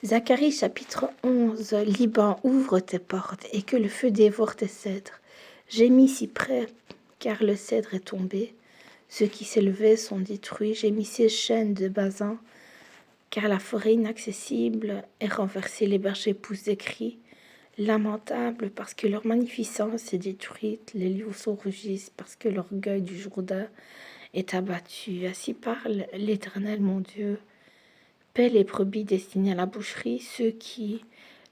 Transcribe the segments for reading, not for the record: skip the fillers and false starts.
Zacharie chapitre 11. Liban, ouvre tes portes et que le feu dévore tes cèdres. Gémis si près, car le cèdre est tombé. Ceux qui s'élevaient sont détruits. Gémissez chênes de Bazan, car la forêt inaccessible est renversée. Les bergers poussent des cris lamentables parce que leur magnificence est détruite. Les lionceaux rugissent parce que l'orgueil du Jourdain est abattu. Ainsi parle l'Éternel mon Dieu. Paie les brebis destinées à la boucherie, ceux qui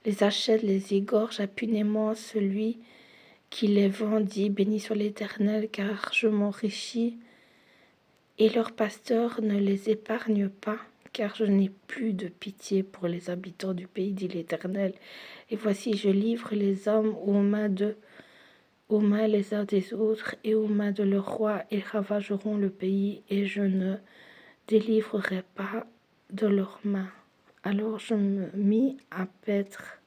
les achètent les égorgent impunément, celui qui les vend dit, béni soit l'Éternel, car je m'enrichis, et leur pasteur ne les épargne pas, car je n'ai plus de pitié pour les habitants du pays, dit l'Éternel. Et voici, je livre les hommes aux mains les uns des autres, et aux mains de leurs rois, ils ravageront le pays, et je ne délivrerai pas de leurs mains. Alors je me mis à paître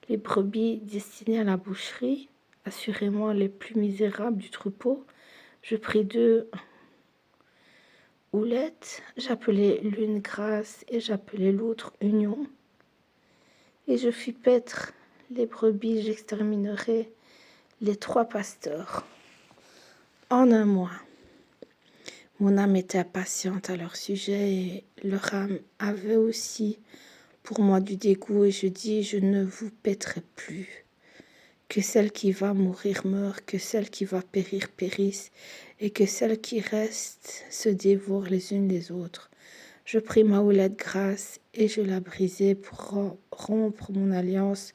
les brebis destinées à la boucherie, assurément les plus misérables du troupeau. Je pris 2 houlettes, j'appelai l'une grâce et j'appelai l'autre union. Et je fis paître les brebis, j'exterminerai les 3 pasteurs. En un mois, mon âme était impatiente à leur sujet et leur âme avait aussi pour moi du dégoût, et je dis, je ne vous paîtrai plus. Que celle qui va mourir meure, que celle qui va périr périsse, et que celles qui restent se dévorent les unes les autres. Je pris ma houlette grasse et je la brisai pour rompre mon alliance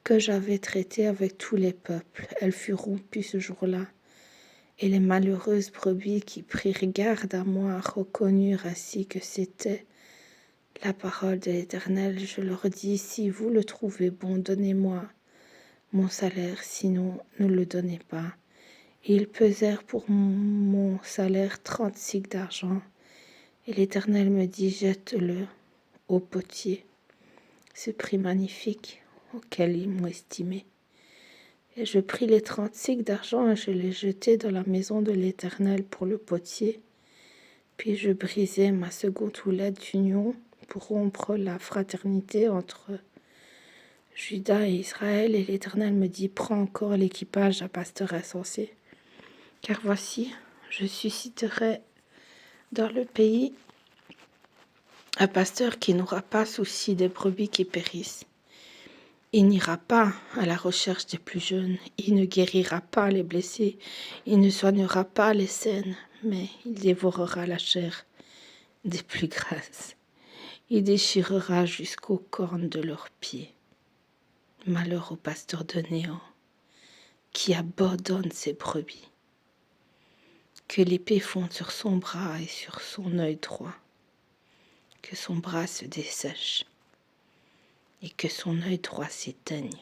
que j'avais traitée avec tous les peuples. Elle fut rompue ce jour-là. Et les malheureuses brebis qui prirent garde à moi reconnurent ainsi que c'était la parole de l'Éternel. Je leur dis, si vous le trouvez bon, donnez-moi mon salaire, sinon ne le donnez pas. Et ils pesèrent pour mon salaire 30 sicles d'argent. Et l'Éternel me dit, jette-le au potier, ce prix magnifique auquel ils m'ont estimé. Et je pris les 30 sicles d'argent et je les jetai dans la maison de l'Éternel pour le potier. Puis je brisai ma seconde houlette d'union pour rompre la fraternité entre Juda et Israël, et l'Éternel me dit, prends encore l'équipage d'un pasteur insensé, car voici, je susciterai dans le pays un pasteur qui n'aura pas souci des brebis qui périssent. Il n'ira pas à la recherche des plus jeunes, il ne guérira pas les blessés, il ne soignera pas les saines, mais il dévorera la chair des plus grasses. Il déchirera jusqu'aux cornes de leurs pieds. Malheur au pasteur de néant qui abandonne ses brebis. Que l'épée fonde sur son bras et sur son œil droit. Que son bras se dessèche et que son œil droit s'éteigne.